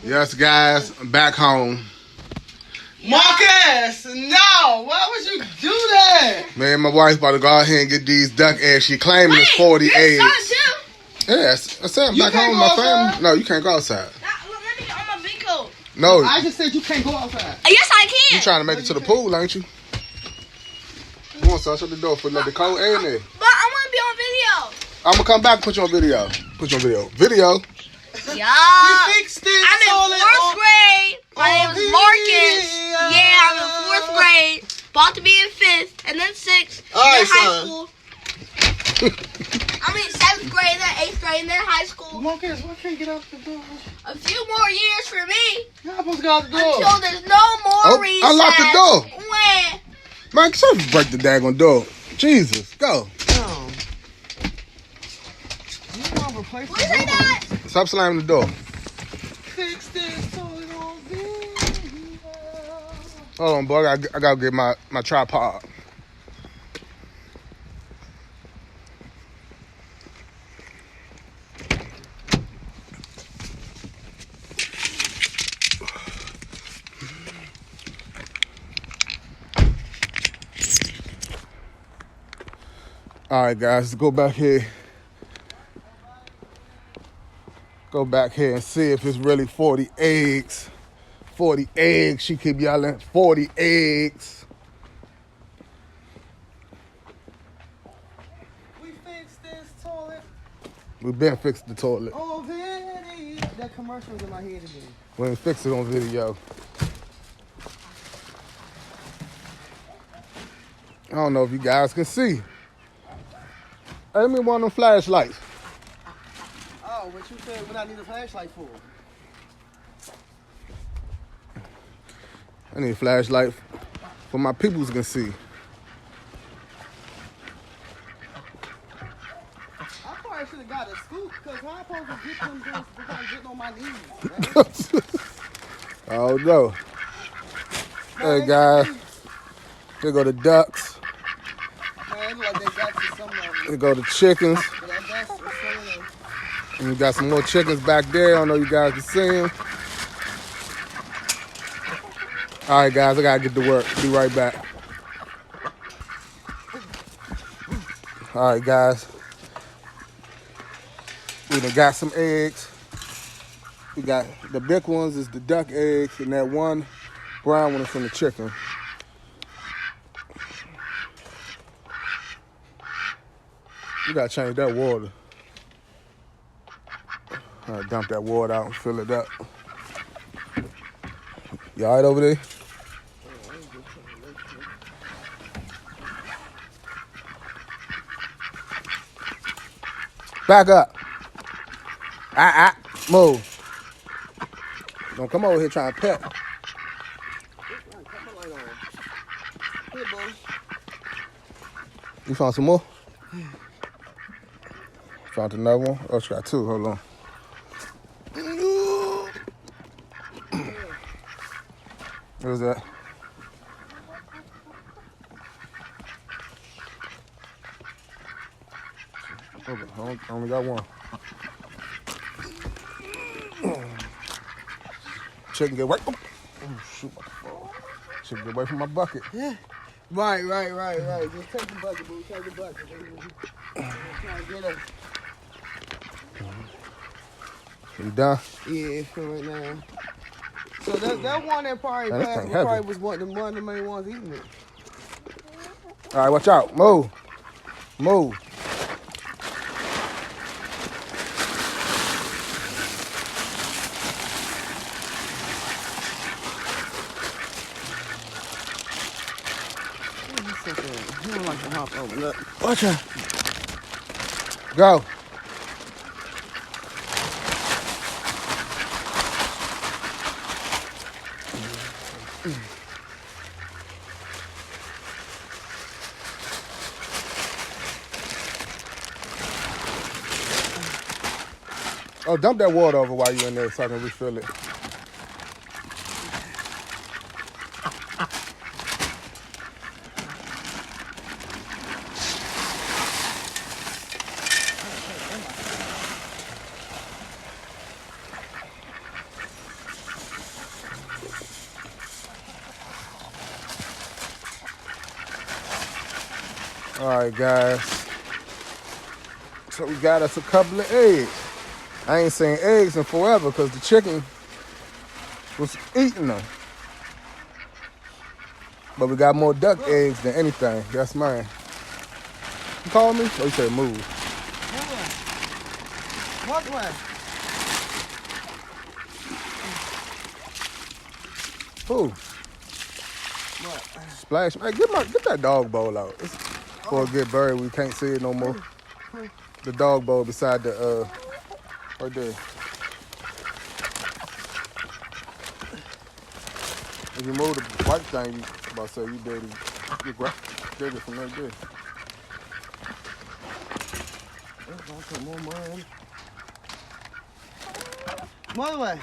Yes, guys, I'm back home. Marcus, no! Why would you do that? Man, my wife's about to go out here and get these duck eggs. She claiming it's 40 eggs. Yes, I said I'm back home with my family. No, you can't go outside. Let me get on my big coat. No. I just said you can't go outside. Yes, I can. You trying to make it to the pool, ain't you? Come on, son, shut the door for let the cold air in there. But I want to be on video. I'm gonna come back and put you on video. Video. Yeah. We fixed it. I'm in 4th grade. My name is Marcus. Yeah, I'm in 4th grade. About to be in 5th, and then 6th, All right, then high son. school. I'm in 7th grade, then 8th grade, and then high school. Marcus, why can't you get out the door? A few more years for me You're not supposed to get out the door. until there's no more recess. Unlock the door. When? Man, just break the daggone door. Jesus, go. No. You want to replace What is that? Stop slamming the door. Fix this so it won't be. Hold on, boy. I gotta get my tripod. All right, guys, let's go back here. Go back here and see if it's really 40 eggs. 40 eggs. She keep yelling, 40 eggs. We fixed this toilet We've been fixing the toilet. already. That commercial's in my head again. We ain't fix it on video. I don't know if you guys can see. Hey, let me one of them flashlights. Oh, what you said what I need a flashlight for? I need a flashlight for my peoples can see. I probably should have got a scoop because how am I supposed to get them things without getting on my knees? Oh no. Hey guys, here go the ducks. Man, it look like they got to some of them. Here go the chickens. But that's some of them. And we got some more chickens back there. I don't know if you guys can see them. All right, guys, I gotta get to work. Be right back. All right, guys. We done got some eggs. We got the big ones is the duck eggs, and that one brown one is from the chicken. You gotta change that water. All right, dump that water out and fill it up. You all right over there? Back up. Move. Don't come over here trying to pet. Here, boy. You found some more? Found another one? Oh, she got two. Hold on. What was that? Okay, I only got one. Chicken get away. Oh, shoot. Chicken get away from my bucket. Right. Just take the bucket, boo. Take the bucket. Trying to get us. You done? Yeah, for right now. So that one that probably Man, this passed thing heavy. probably was one of the main ones eating it. All right, watch out. Move. Move. He don't like to hop over. Look. Watch out. Go. Oh, dump that water over while you're in there so I can refill it. All right, guys. So we got us a couple of eggs. I ain't seen eggs in forever because the chicken was eating them. But we got more duck eggs than anything. That's mine. You call me? Oh, you said move. What way? Who? What? Splash. Hey, get that dog bowl out. It's for a good bird. We can't see it no more. The dog bowl beside the right there. If you move the white thing, you about to say you did it. You did it from right there. Let's put more mud. Mother way.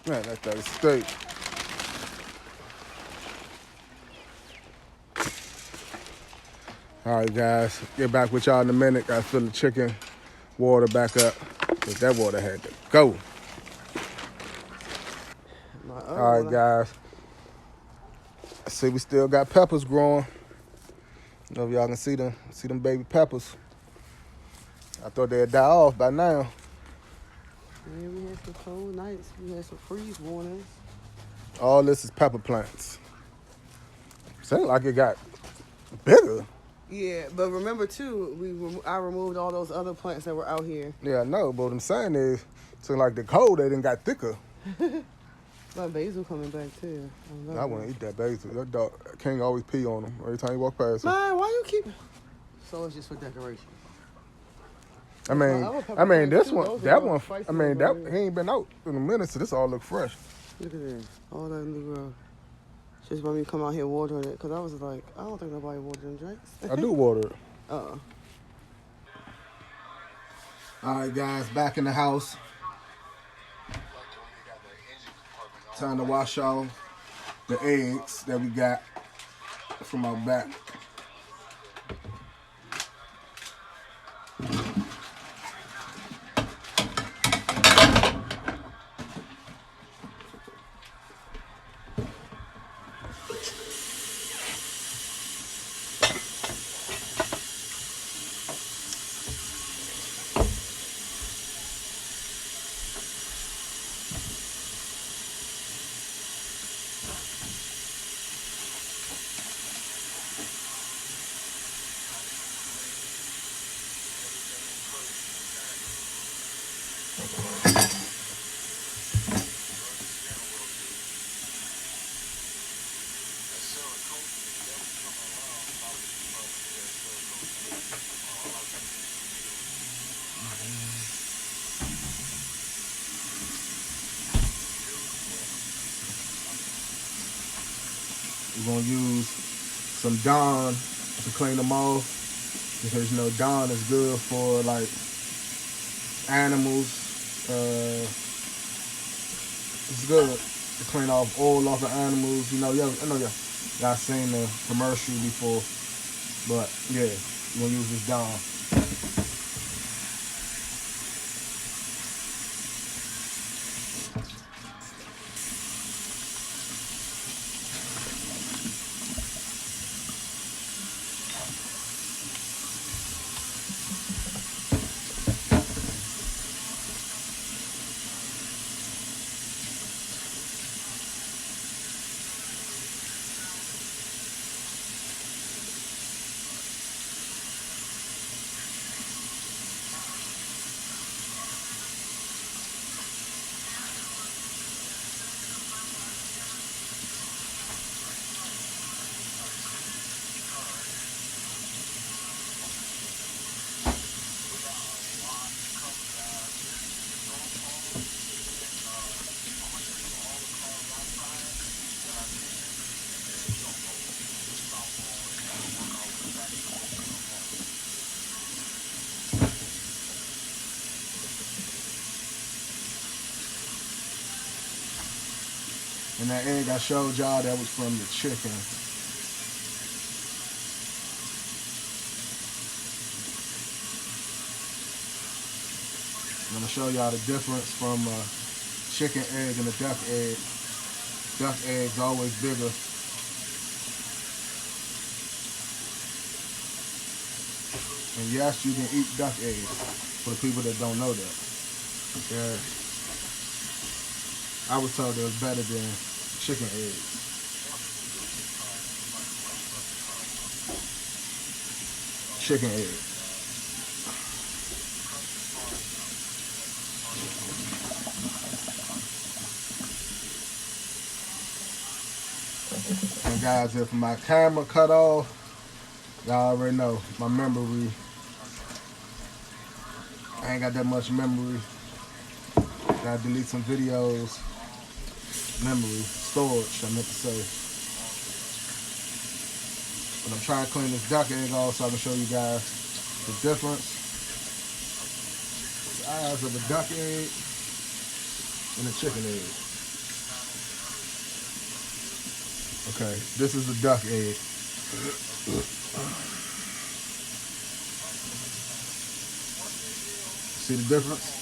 Man, that thing is straight. All right, guys. Get back with y'all in a minute. Gotta fill the chicken water back up. Cause that water had to go. All right, guys. I see we still got peppers growing. I don't know if y'all can see them baby peppers. I thought they'd die off by now. Yeah, we had some cold nights. We had some freeze warnings. All this is pepper plants. Seems like it got bigger. Yeah, but remember too, I removed all those other plants that were out here. Yeah, I know, but what I'm saying is, seems like the cold, they done got thicker. My basil coming back too. I want to eat that basil. That dog, King always pee on him every time you walk past him. Man, why you keep... So it's just for decoration. I mean, this one, that one, I mean, that he ain't been out in a minute, so this all look fresh. Look at this. All that new just want me to come out here watering it, because I was like, I don't think nobody watered them drinks. I do water it. Uh-uh. All right, guys, back in the house. Time to wash off the eggs that we got from our back. We're gonna use some Dawn to clean them off, because you know Dawn is good for like animals. It's good to clean off oil off of animals. You know, I know y'all seen the commercial before, but yeah, we're gonna use this Dawn. And that egg I showed y'all, that was from the chicken. I'm gonna show y'all the difference from a chicken egg and a duck egg. Duck eggs always bigger. And yes, you can eat duck eggs for the people that don't know that. Yeah. I was told it was better than chicken eggs. Chicken eggs. And guys, if my camera cut off, y'all already know my memory. I ain't got that much memory. Gotta delete some videos. Memory, storage, I meant to say. But I'm trying to clean this duck egg off so I can show you guys the difference. Size of a duck egg and a chicken egg. Okay, this is a duck egg. See the difference?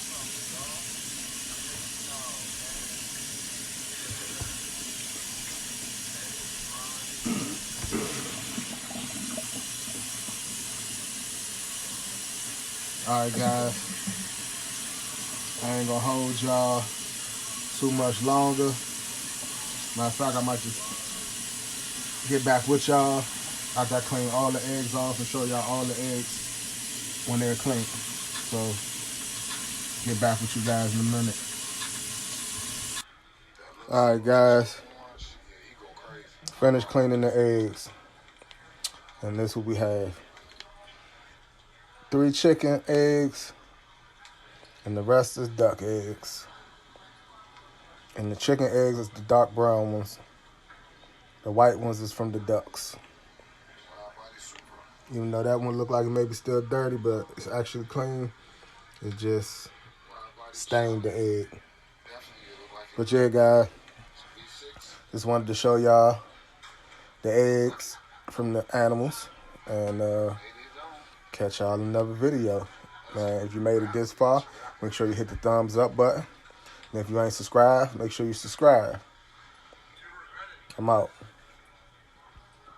Alright guys, I ain't gonna hold y'all too much longer. Matter of fact, I might just get back with y'all after I clean all the eggs off and show y'all all the eggs when they're clean. So, get back with you guys in a minute. Alright guys, finished cleaning the eggs. And this is what we have. 3 chicken eggs, and the rest is duck eggs. And the chicken eggs is the dark brown ones. The white ones is from the ducks. Even though that one look like it may be still dirty, but it's actually clean. It just stained the egg. But yeah, guys, just wanted to show y'all the eggs from the animals, and catch y'all in another video. If you made it this far, make sure you hit the thumbs up button. And if you ain't subscribed, make sure you subscribe. I'm out.